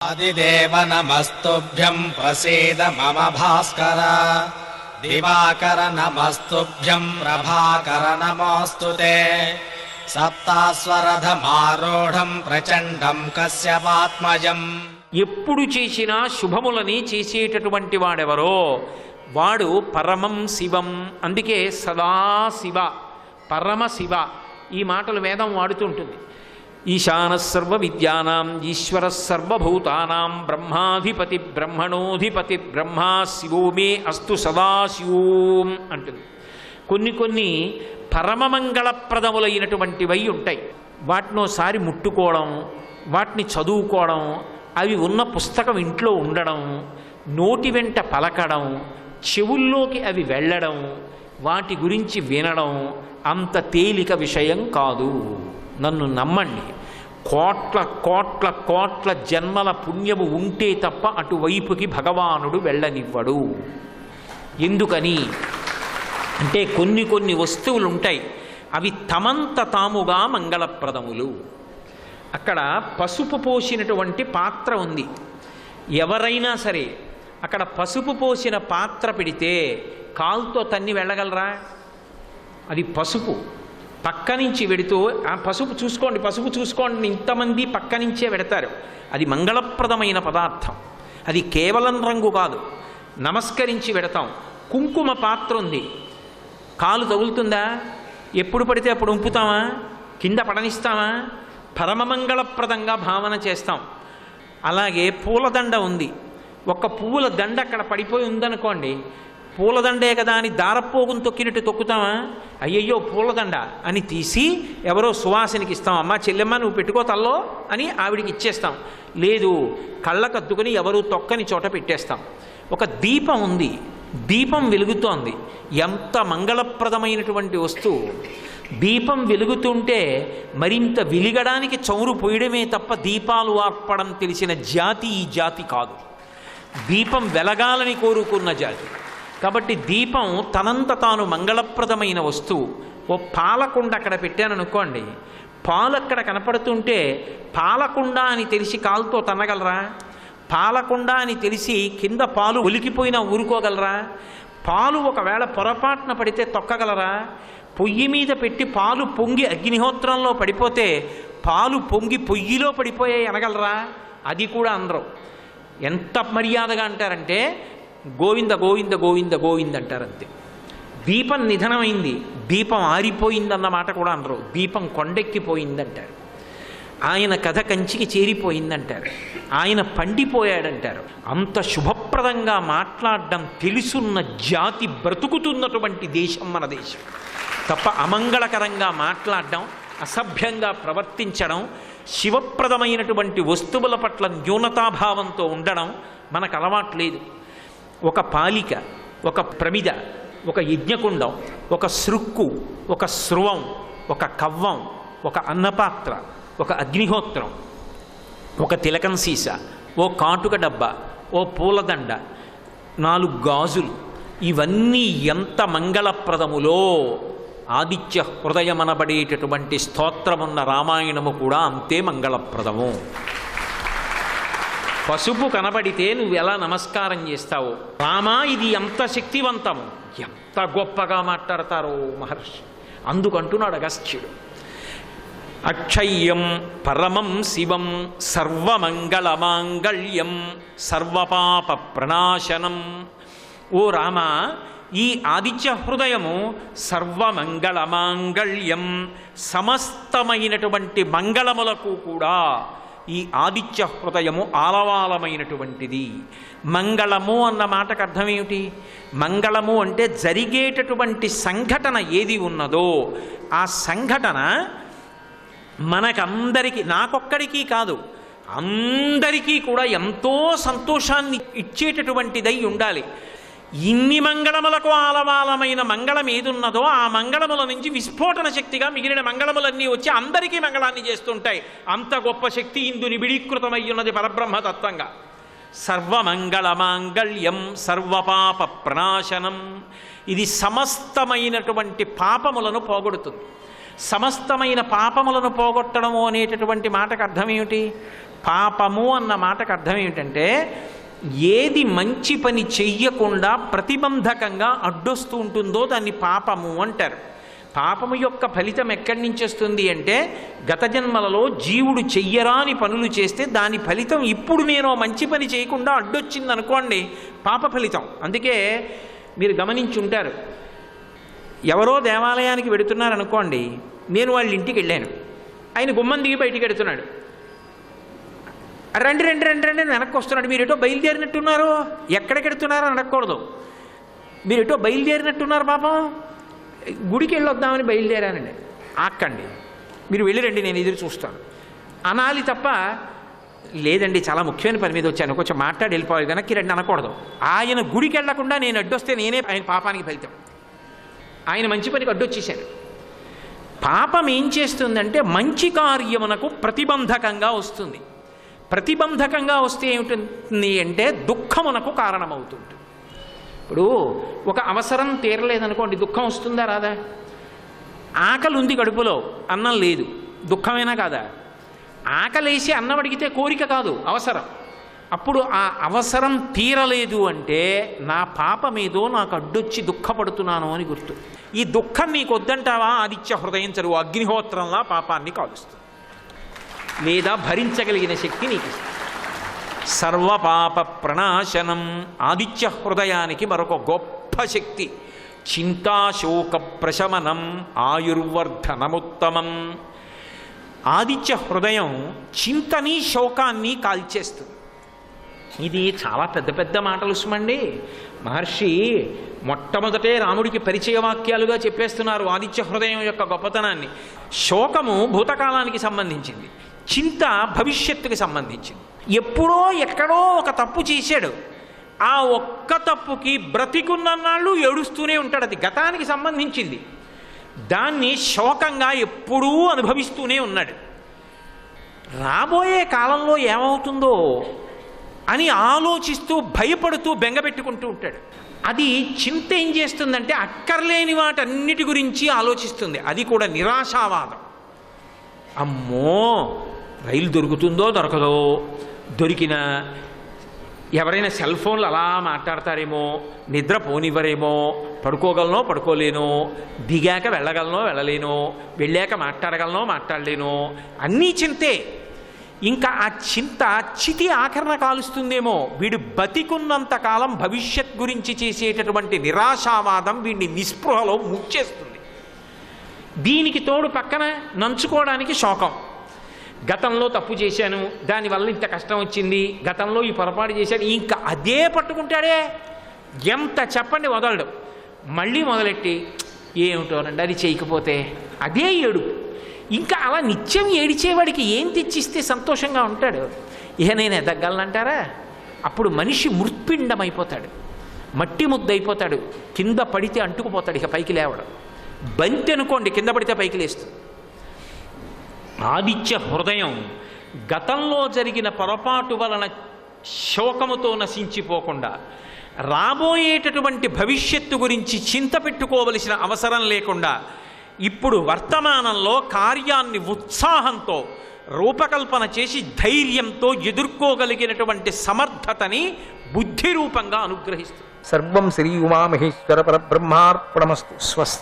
आदिदेव नमस्तुभ्यं प्रसीद मम भास्कर दिवाकर नमस्तुभ्यं प्रभाकर नमोऽस्तु ते सप्तास्वरधमारूढं प्रचण्डं कश्यपात्मजम् ఎప్పుడు చేసినా శుభములని చేసేటటువంటి వాడెవరో వాడు పరమం శివం. అందుకే సదాశివ పరమశివ ఈ మాటలు వేదం వాడుతుంటుంది. ఈశాన సర్వ విద్యానాం ఈశ్వర సర్వభూతానాం బ్రహ్మాధిపతి బ్రహ్మణోధిపతి బ్రహ్మా శివో మే అస్తు సదాశివోం అంటుంది. కొన్ని పరమమంగళప్రదములైనటువంటివై ఉంటాయి. వాటినోసారి ముట్టుకోవడం, వాటిని చదువుకోవడం, అవి ఉన్న పుస్తకం ఇంట్లో ఉండడం, నోటి వెంట పలకడం, చెవుల్లోకి అవి వెళ్ళడం, వాటి గురించి వినడం అంత తేలిక విషయం కాదు. నన్ను నమ్మండి, కోట్ల కోట్ల కోట్ల జన్మల పుణ్యము ఉంటే తప్ప అటువైపుకి భగవానుడు వెళ్ళనివ్వడు. ఎందుకని అంటే కొన్ని వస్తువులు ఉంటాయి, అవి తమంత తాముగా మంగళప్రదములు. అక్కడ పసుపు పోసినటువంటి పాత్ర ఉంది. ఎవరైనా సరే అక్కడ పసుపు పోసిన పాత్ర పెడితే కాలుతో తన్ని వెళ్ళగలరా? అది పసుపు పక్క నుంచి వెడుతూ ఆ పసుపు చూసుకోండి ఇంతమంది పక్క నుంచే వెడతారు. అది మంగళప్రదమైన పదార్థం. అది కేవలం రంగు కాదు, నమస్కరించి వెడతాం. కుంకుమ పాత్ర ఉంది, కాలు తగులుతుందా? ఎప్పుడు పడితే అప్పుడు ఉంపుతామా? కింద పడనిస్తామా? పరమమంగళప్రదంగా భావన చేస్తాం. అలాగే పూలదండ ఉంది, ఒక పువ్వుల దండ అక్కడ పడిపోయి ఉందనుకోండి, పూలదండే కదా అని దారపోగును తొక్కినట్టు తొక్కుతామా? అయ్యయ్యో పూలదండ అని తీసి ఎవరో సువాసనకి ఇస్తాం. అమ్మ చెల్లెమ్మ నువ్వు పెట్టుకో తల్లో అని ఆవిడికి ఇచ్చేస్తాం. లేదు, కళ్ళకద్దుకుని ఎవరు తొక్కని చోట పెట్టేస్తాం. ఒక దీపం ఉంది, దీపం వెలుగుతోంది. ఎంత మంగళప్రదమైనటువంటి వస్తువు! దీపం వెలుగుతుంటే మరింత వెలిగడానికి చౌరు పోయడమే తప్ప దీపాలు ఆర్పడం తెలిసిన జాతి ఈ జాతి కాదు. దీపం వెలగాలని కోరుకున్న జాతి. కాబట్టి దీపం తనంత తాను మంగళప్రదమైన వస్తువు. ఓ పాలకుండ అక్కడ పెట్టాననుకోండి, పాలు అక్కడ కనపడుతుంటే పాలకుండ అని తెలిసి కాలుతో తన్నగలరా? పాలకుండ అని తెలిసి కింద పాలు ఒలికిపోయినా ఊరుకోగలరా? పాలు ఒకవేళ పొరపాటున పడితే తొక్కగలరా? పొయ్యి మీద పెట్టి పాలు పొంగి అగ్నిహోత్రంలో పడిపోతే పాలు పొంగి పొయ్యిలో పడిపోయాయి అనగలరా? అది కూడా అందరూ ఎంత మర్యాదగా అంటారంటే గోవింద గోవింద గోవింద గోవింద అంటారంతే. దీపం నిధనమైంది, దీపం ఆరిపోయిందన్న మాట కూడా అనరు. దీపం కొండెక్కిపోయిందంటారు. ఆయన కథ కంచికి చేరిపోయిందంటారు. ఆయన పండిపోయాడంటారు. అంత శుభప్రదంగా మాట్లాడడం తెలుసున్న జాతి బ్రతుకుతున్నటువంటి దేశం మన దేశం. తప్ప అమంగళకరంగా మాట్లాడడం, అసభ్యంగా ప్రవర్తించడం, శివప్రదమైనటువంటి వస్తువుల పట్ల న్యూనతాభావంతో ఉండడం మనకు అలవాట్లేదు. ఒక పాలిక, ఒక ప్రమిద, ఒక యజ్ఞకుండం, ఒక సృక్కు, ఒక స్రువం, ఒక కవ్వం, ఒక అన్నపాత్ర, ఒక అగ్నిహోత్రం, ఒక తిలకం సీస, ఓ కాటుక డబ్బా, ఓ పూలదండ, 4 గాజులు, ఇవన్నీ ఎంత మంగళప్రదములో ఆదిత్య హృదయమనబడేటటువంటి స్తోత్రమున్న రామాయణము కూడా అంతే మంగళప్రదము. పసుపు కనబడితే నువ్వు ఎలా నమస్కారం చేస్తావు? రామా ఇది ఎంత శక్తివంతము, ఎంత గొప్పగా మాట్లాడతారో మహర్షి. అందుకంటున్నాడు అగస్త్యుడు, అక్షయ్యం పరమం శివం సర్వమంగళమాంగళ్యం సర్వపాప ప్రణాశనం. ఓ రామ, ఈ ఆదిత్య హృదయము సర్వమంగళమాంగళ్యం, సమస్తమైనటువంటి మంగళములకు కూడా ఈ ఆదిత్య హృదయము ఆలవాలమైనటువంటిది. మంగళము అన్న మాటకు అర్థం ఏమిటి? మంగళము అంటే జరిగేటటువంటి సంఘటన ఏది ఉన్నదో ఆ సంఘటన మనకందరికీ, నాకొక్కడికి కాదు అందరికీ కూడా ఎంతో సంతోషాన్ని ఇచ్చేటటువంటిదై ఉండాలి. ఇన్ని మంగళములకు ఆలవాలమైన మంగళం ఏదున్నదో ఆ మంగళముల నుంచి విస్ఫోటన శక్తిగా మిగిలిన మంగళములన్నీ వచ్చి అందరికీ మంగళాన్ని చేస్తుంటాయి. అంత గొప్ప శక్తి ఇందు నిబిడీకృతమై ఉన్నది పరబ్రహ్మతత్వంగా. సర్వమంగళమాంగళ్యం సర్వపాప ప్రణాశనం. ఇది సమస్తమైనటువంటి పాపములను పోగొడుతుంది. సమస్తమైన పాపములను పోగొట్టడము అనేటటువంటి మాటకు అర్థం ఏమిటి? పాపము అన్న మాటకు అర్థం ఏమిటంటే ఏది మంచి పని చెయ్యకుండా ప్రతిబంధకంగా అడ్డొస్తూ ఉంటుందో దాన్ని పాపము అంటారు. పాపము యొక్క ఫలితం ఎక్కడి నుంచి వస్తుంది అంటే గత జన్మలలో జీవుడు చెయ్యరాని పనులు చేస్తే దాని ఫలితం ఇప్పుడు నేను మంచి పని చేయకుండా అడ్డొచ్చింది అనుకోండి, పాప ఫలితం. అందుకే మీరు గమనించి ఉంటారు, ఎవరో దేవాలయానికి వెడుతున్నారనుకోండి, నేను వాళ్ళ ఇంటికి వెళ్ళాను, ఆయన గుమ్మం దిగి బయటికి వెడుతున్నాడు, రండి రండి రండి రండి వెనక్కి వస్తున్నాడు, మీరు ఎటో బయలుదేరినట్టున్నారు, ఎక్కడికి వెడుతున్నారో అనకూడదు, మీరు ఎటో బయలుదేరినట్టున్నారు పాపం, గుడికి వెళ్ళొద్దామని బయలుదేరానండి, ఆక్కండి, మీరు వెళ్ళిరండి నేను ఎదురు చూస్తాను అనాలి తప్ప, లేదండి చాలా ముఖ్యమైన పని మీద వచ్చాను కొంచెం మాట్లాడి వెళ్ళిపోవాలి వెనక్కి రండి అనకూడదు. ఆయన గుడికి వెళ్లకుండా నేను అడ్డొస్తే నేనే ఆయన పాపానికి ఫలితం. ఆయన మంచి పనికి అడ్డొచ్చేశాను. పాపం ఏం చేస్తుందంటే మంచి కార్యమునకు ప్రతిబంధకంగా వస్తుంది. ప్రతిబంధకంగా వస్తే ఏమిటి అంటే దుఃఖమునకు కారణమవుతుంది. ఇప్పుడు ఒక అవసరం తీరలేదనుకోండి, దుఃఖం వస్తుందా రాదా? ఆకలి ఉంది కడుపులో, అన్నం లేదు, దుఃఖమేనా కాదా? ఆకలేసి అన్నం అడిగితే కోరిక కాదు, అవసరం. అప్పుడు ఆ అవసరం తీరలేదు అంటే నా పాపమేదో నాకు అడ్డొచ్చి దుఃఖపడుతున్నాను అని గుర్తు. ఈ దుఃఖం నీకు వద్దంటావా? ఆదిత్య హృదయం చరువు అగ్నిహోత్రంలా పాపాన్ని కాలుస్తుంది, లేదా భరించగలిగిన శక్తి నీకు ఇస్తుంది. సర్వపాప ప్రణాశనం ఆదిత్య హృదయానికి మరొక గొప్ప శక్తి. చింతాశోక ప్రశమనం ఆయుర్వర్ధనముత్తమం. ఆదిత్య హృదయం చింతని శోకాన్ని కాల్చేస్తుంది. ఇది చాలా పెద్ద పెద్ద మాటలు సుమండి. మహర్షి మొట్టమొదటే రాముడికి పరిచయ వాక్యాలుగా చెప్పేస్తున్నారు ఆదిత్య హృదయం యొక్క గొప్పతనాన్ని. శోకము భూతకాలానికి సంబంధించింది, చింత భవిష్యత్తుకి సంబంధించింది. ఎప్పుడో ఎక్కడో ఒక తప్పు చేశాడు, ఆ ఒక్క తప్పుకి బ్రతికున్నన్నాళ్ళు ఏడుస్తూనే ఉంటాడు. అది గతానికి సంబంధించింది, దాన్ని శోకంగా ఎప్పుడూ అనుభవిస్తూనే ఉన్నాడు. రాబోయే కాలంలో ఏమవుతుందో అని ఆలోచిస్తూ భయపడుతూ బెంగపెట్టుకుంటూ ఉంటాడు. అది చింత ఏం చేస్తుందంటే అక్కర్లేని వాటన్నిటి గురించి ఆలోచిస్తుంది. అది కూడా నిరాశావాదం. అమ్మో రైలు దొరుకుతుందో దొరకదో, దొరికినా ఎవరైనా సెల్ ఫోన్లు అలా మాట్లాడతారేమో, నిద్ర పోనివ్వరేమో, పడుకోగలనో పడుకోలేనో, దిగాక వెళ్ళగలనో వెళ్ళలేనో, వెళ్ళాక మాట్లాడగలనో మాట్లాడలేనో, అన్నీ చింతే. ఇంకా ఆ చింత చితి ఆఖరణ కాలుస్తుందేమో. వీడు బతికున్నంతకాలం భవిష్యత్ గురించి చేసేటటువంటి నిరాశావాదం వీడిని నిస్పృహలో ముచ్చేస్తుంది. దీనికి తోడు పక్కన నంచుకోవడానికి శోకం. గతంలో తప్పు చేశాను, దానివల్ల ఇంత కష్టం వచ్చింది, గతంలో ఈ పొరపాటు చేశాను, ఇంకా అదే పట్టుకుంటాడే. ఎంత చెప్పండి వదలడు. మళ్ళీ మొదలెట్టి ఏమిటోనండి అది చేయకపోతే అదే ఏడుపు. ఇంకా అలా నిత్యం ఏడిచేవాడికి ఏం తెచ్చిస్తే సంతోషంగా ఉంటాడు? ఇక నేను ఎదగలనంటారా? అప్పుడు మనిషి మృత్పిండమైపోతాడు, మట్టి ముద్దయిపోతాడు, కింద పడితే అంటుకుపోతాడు, ఇక పైకి లేవడం. బంతి అనుకోండి, కింద పడితే పైకి లేస్తుంది. ఆదిత్య హృదయం గతంలో జరిగిన పొరపాటు వలన శోకముతో నశించిపోకుండా రాబోయేటటువంటి భవిష్యత్తు గురించి చింత పెట్టుకోవలసిన అవసరం లేకుండా ఇప్పుడు వర్తమానంలో కార్యాన్ని ఉత్సాహంతో రూపకల్పన చేసి ధైర్యంతో ఎదుర్కోగలిగినటువంటి సమర్థతని బుద్ధి రూపంగా అనుగ్రహిస్తుంది. సర్వం శ్రీ ఉమామహేశ్వర పరబ్రహ్మార్పణమస్తు. స్వస్తి.